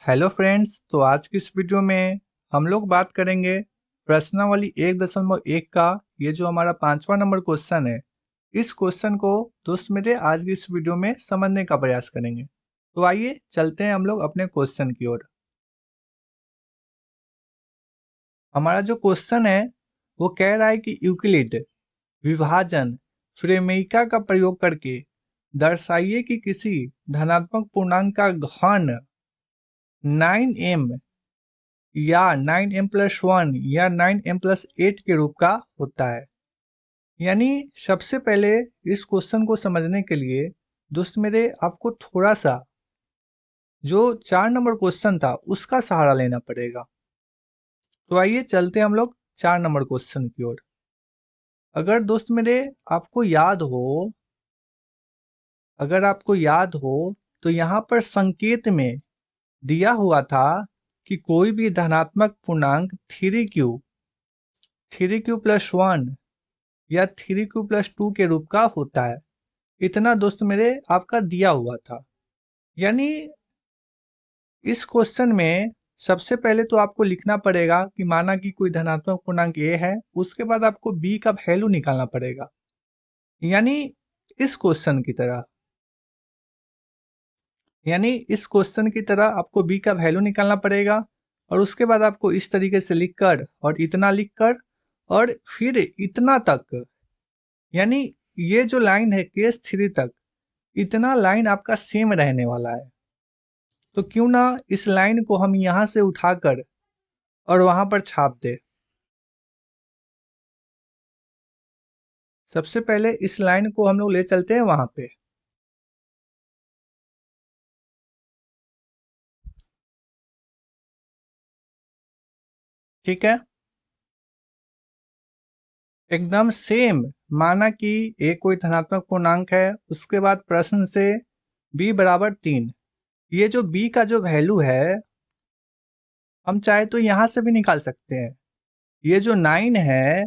Hello friends. तो आज की इस वीडियो में हम लोग बात करेंगे प्रश्नावली 1.1 का ये जो हमारा 5वां नंबर क्वेश्चन है। इस क्वेश्चन को दोस्त मेरे आज की इस वीडियो में समझने का प्रयास करेंगे। तो आइए चलते हैं हम लोग अपने क्वेश्चन की ओर। हमारा जो क्वेश्चन है वो कह रहा है कि यूक्लिड विभाजन फ्रेमिका का प्रयोग करके दर्शाइए कि किसी धनात्मक पूर्णांक का घन 9m या 9m+1 या 9m+8 के रूप का होता है। यानी सबसे पहले इस क्वेश्चन को समझने के लिए दोस्त मेरे आपको थोड़ा सा जो 4 नंबर क्वेश्चन था उसका सहारा लेना पड़ेगा। तो आइए चलते हैं हम लोग 4 नंबर क्वेश्चन की ओर। अगर दोस्त मेरे आपको याद हो अगर आपको याद हो तो यहाँ पर संकेत में दिया हुआ था कि कोई भी धनात्मक पूर्णांक 3q+1 या 3q+2 के रूप का होता है। इतना दोस्त मेरे आपका दिया हुआ था। यानी इस क्वेश्चन में सबसे पहले तो आपको लिखना पड़ेगा कि माना कि कोई धनात्मक पूर्णांक a है, उसके बाद आपको b का वैल्यू निकालना पड़ेगा। यानी इस क्वेश्चन की तरह इस क्वेश्चन की तरह आपको b का वैल्यू निकालना पड़ेगा और उसके बाद आपको इस तरीके से लिखकर और इतना लिखकर और फिर इतना तक, यानी ये जो लाइन है केस 3 तक, इतना लाइन आपका सेम रहने वाला है। तो क्यों ना इस लाइन को हम यहाँ से उठाकर और वहां पर छाप दे। सबसे पहले इस लाइन को हम लोग ले चलते हैं वहां पे। ठीक है, एकदम सेम। माना कि a कोई धनात्मक पूर्णांक है, उसके बाद प्रश्न से b बराबर 3। ये जो b का जो वैल्यू है हम चाहे तो यहाँ से भी निकाल सकते हैं। ये जो 9 है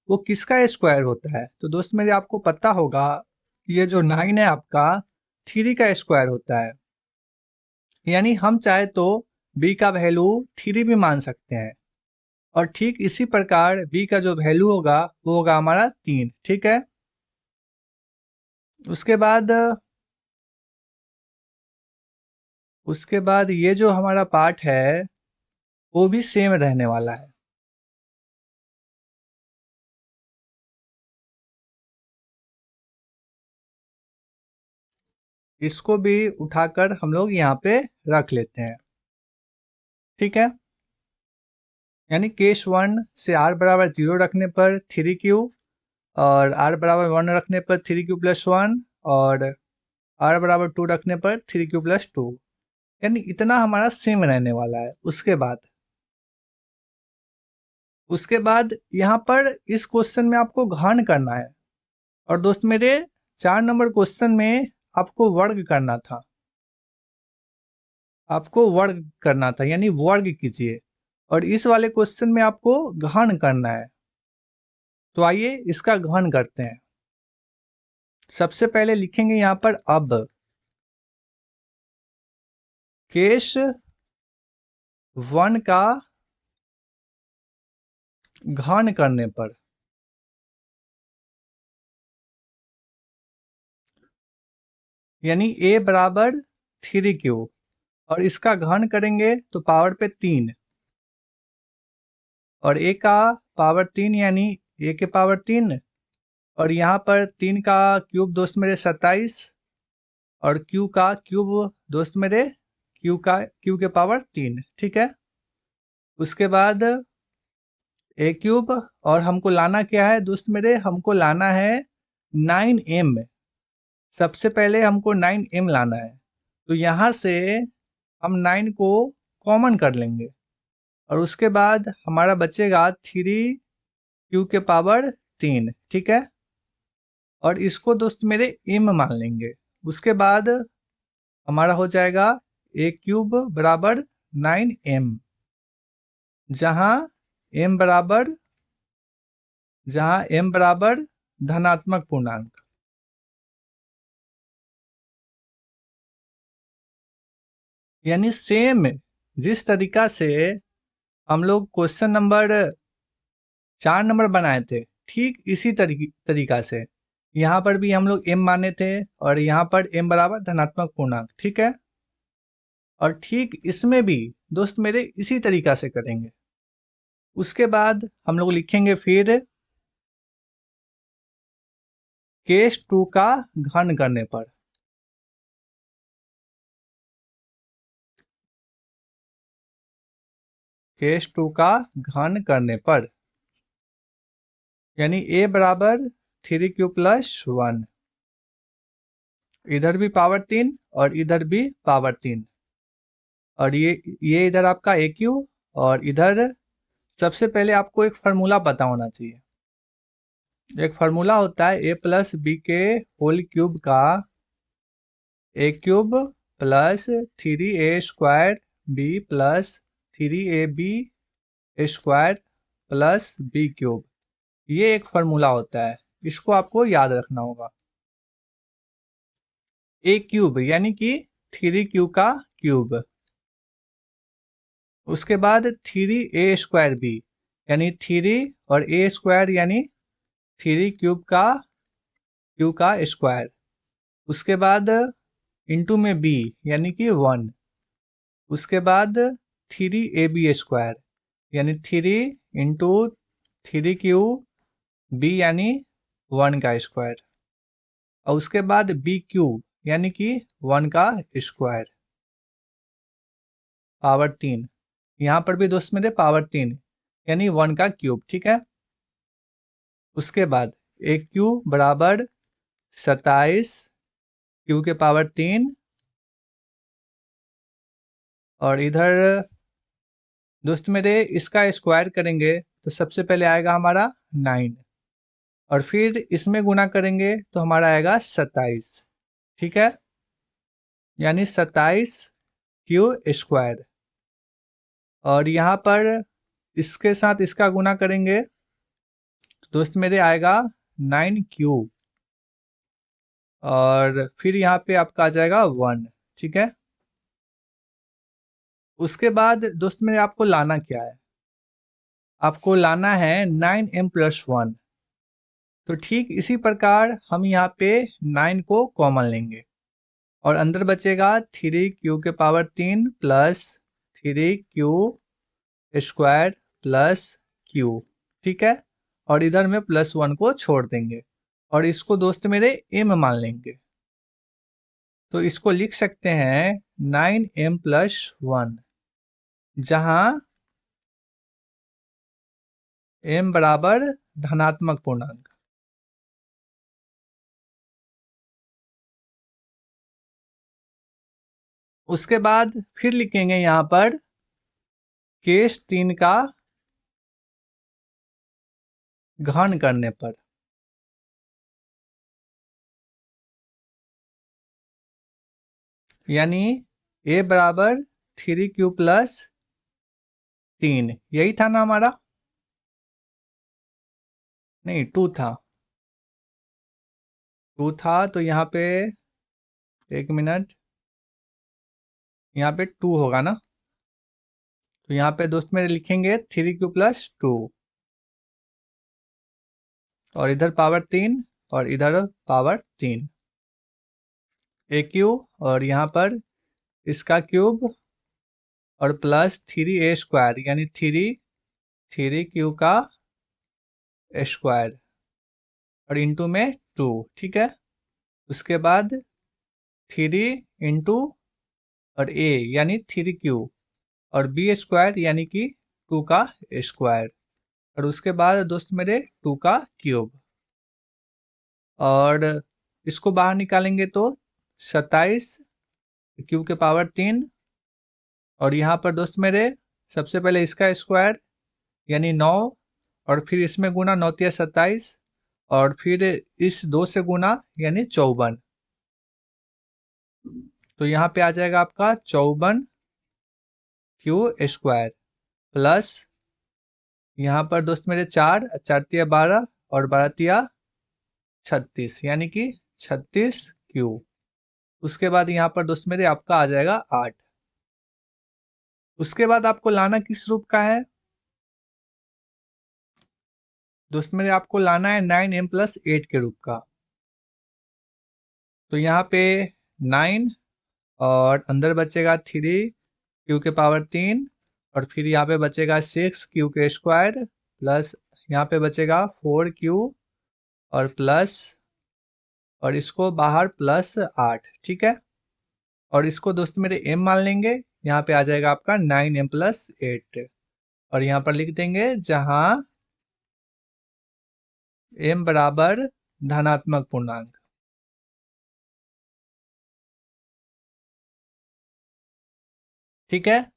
वो किसका स्क्वायर होता है? तो दोस्त मेरे आपको पता होगा ये जो 9 है आपका 3 का स्क्वायर होता है। यानी हम चाहे तो b का वैल्यू 3 भी मान सकते हैं और ठीक इसी प्रकार b का जो वैल्यू होगा वो होगा हमारा 3। ठीक है, उसके बाद ये जो हमारा पार्ट है वो भी सेम रहने वाला है। इसको भी उठाकर हम लोग यहाँ पे रख लेते हैं। ठीक है, यानी केस 1 से r बराबर 0 रखने पर 3q और r बराबर 1 रखने पर 3q+1 और r बराबर 2 रखने पर 3q+2। यानी इतना हमारा सेम रहने वाला है। उसके बाद यहाँ पर इस क्वेश्चन में आपको घन करना है और दोस्त मेरे 4 नंबर क्वेश्चन में आपको वर्ग करना था। यानी वर्ग कीजिए और इस वाले क्वेश्चन में आपको घन करना है। तो आइए इसका घन करते हैं। सबसे पहले लिखेंगे यहाँ पर अब केस 1 का घन करने पर, यानी a बराबर 3q और इसका घन करेंगे तो पावर पे 3 और a का पावर 3 यानी a के पावर 3 और यहाँ पर 3 का क्यूब दोस्त मेरे 27 और q का क्यूब दोस्त मेरे q के पावर 3। ठीक है, उसके बाद a क्यूब और हमको लाना क्या है दोस्त मेरे? हमको लाना है 9m। सबसे पहले हमको 9m लाना है तो यहाँ से हम 9 को कॉमन कर लेंगे और उसके बाद हमारा बचेगा 3q के पावर 3। ठीक है, और इसको दोस्त मेरे m मान लेंगे। उसके बाद हमारा हो जाएगा a क्यूब बराबर 9m, जहां m बराबर धनात्मक पूर्णांक। यानी सेम जिस तरीका से हम लोग क्वेश्चन नंबर 4 नंबर बनाए थे, ठीक इसी तरीका से यहाँ पर भी हम लोग m माने थे और यहाँ पर m बराबर धनात्मक पूर्णांक, ठीक है। और ठीक इसमें भी दोस्त मेरे इसी तरीका से करेंगे। उसके बाद हम लोग लिखेंगे फिर केस 2 का घन करने पर। केस 2 का घन करने पर यानी a बराबर 3q प्लस 1, इधर भी पावर 3 और इधर भी पावर 3, और ये इधर आपका AQ, और इधर सबसे पहले आपको एक फार्मूला पता होना चाहिए। एक फार्मूला होता है a प्लस बी के होल क्यूब का a cube plus 3a square b plus 3ab square plus b cube. ये एक फार्मूला होता है, इसको आपको याद रखना होगा। a क्यूब यानी कि 3q का क्यूब, उसके बाद 3a स्क्वायर b यानी 3 और a स्क्वायर यानी 3 क्यूब का स्क्वायर, उसके बाद इंटू में b यानी कि 1, उसके बाद 3ab स्क्वायर यानी 3 इंटू 3q b यानी 1 का स्क्वायर, और उसके बाद b क्यूब यानी कि 1 का स्क्वायर पावर 3। यहाँ पर भी दोस्त मेरे पावर 3 यानी 1 का क्यूब, ठीक है। उसके बाद a क्यूब बराबर 27 क्यू के पावर 3, और इधर दोस्त मेरे इसका स्क्वायर करेंगे तो सबसे पहले आएगा हमारा 9, और फिर इसमें गुना करेंगे तो हमारा आएगा 27, ठीक है, यानी 27 क्यू स्क्वायर। और यहाँ पर इसके साथ इसका गुना करेंगे तो दोस्त मेरे आएगा 9q, और फिर यहाँ पे आपका आ जाएगा 1, ठीक है। उसके बाद दोस्त मेरे आपको लाना क्या है, आपको लाना है 9m प्लस 1। तो ठीक इसी प्रकार हम यहाँ पे 9 को कॉमन लेंगे और अंदर बचेगा 3q के power 3 plus 3q square plus q, ठीक है। और इधर में प्लस 1 को छोड़ देंगे और इसको दोस्त मेरे m मान लेंगे। तो इसको लिख सकते हैं 9m प्लस 1, जहां m बराबर धनात्मक पूर्णांक। उसके बाद फिर लिखेंगे यहाँ पर केस 3 का घन करने पर, यानी a बराबर 3q प्लस 3, यही था ना हमारा, नहीं 2 था, 2 था। तो यहाँ पे एक मिनट, यहाँ पे 2 होगा ना, तो यहाँ पे दोस्त मेरे लिखेंगे 3q प्लस 2, और इधर पावर 3 और इधर पावर 3, AQ, और यहाँ पर इसका क्यूब और प्लस 3a स्क्वायर यानी 3 का स्क्वायर और इंटू में 2, ठीक है। उसके बाद 3 इंटू और a यानी 3q और b स्क्वायर यानी कि 2 का स्क्वायर, और उसके बाद दोस्त मेरे 2 का क्यूब, और इसको बाहर निकालेंगे तो 27 क्यूब के पावर 3, और यहाँ पर दोस्त मेरे सबसे पहले इसका स्क्वायर यानी 9, और फिर इसमें गुना 9 तिया 27, और फिर इस 2 से गुना यानी 54। तो यहाँ पे आ जाएगा आपका 54 क्यू स्क्वायर प्लस यहाँ पर दोस्त मेरे 4 तिया 12 और 12 तिया 36 यानी कि 36 क्यू। उसके बाद यहाँ पर दोस्त मेरे आपका आ जाएगा 8। उसके बाद आपको लाना किस रूप का है दोस्त मेरे, आपको लाना है 9m+8 के रूप का। तो यहाँ पे 9 और अंदर बचेगा 3 क्यू के पावर 3 और फिर यहाँ पे बचेगा 6 क्यू के स्क्वायर प्लस यहाँ पे बचेगा 4 क्यू और प्लस और इसको बाहर +8, ठीक है। और इसको दोस्त मेरे m मान लेंगे, यहाँ पे आ जाएगा आपका 9m+8 और यहाँ पर लिख देंगे जहां m बराबर धनात्मक पूर्णांक। ठीक है,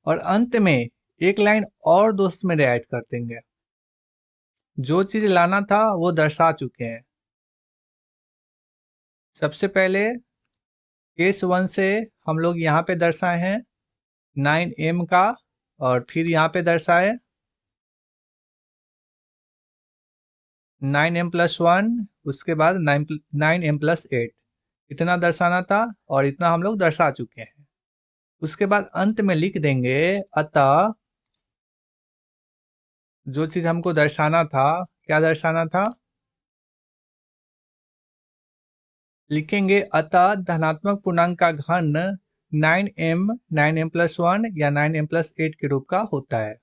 और अंत में एक लाइन और दोस्त मेरे ऐड कर देंगे। जो चीज लाना था वो दर्शा चुके हैं। सबसे पहले केस 1 से हम लोग यहाँ पे दर्शाए हैं 9m का और फिर यहाँ पे दर्शाए 9m+1, उसके बाद 9m+8। इतना दर्शाना था और इतना हम लोग दर्शा चुके हैं। उसके बाद अंत में लिख देंगे अतः जो चीज हमको दर्शाना था, क्या दर्शाना था, लिखेंगे अतः धनात्मक पूर्णांक का घन 9m 9m+1 या 9m+8 के रूप का होता है।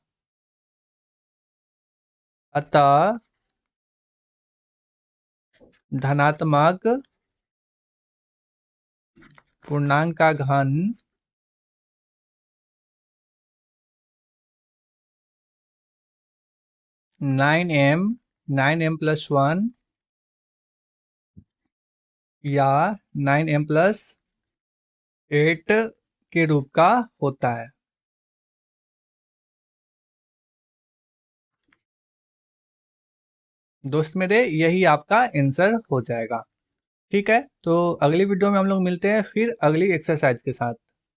अतः धनात्मक पूर्णांक का घन 9m 9m+1 या 9m+8 के रूप का होता है। दोस्त मेरे यही आपका आंसर हो जाएगा। ठीक है, तो अगली वीडियो में हम लोग मिलते हैं फिर अगली एक्सरसाइज के साथ।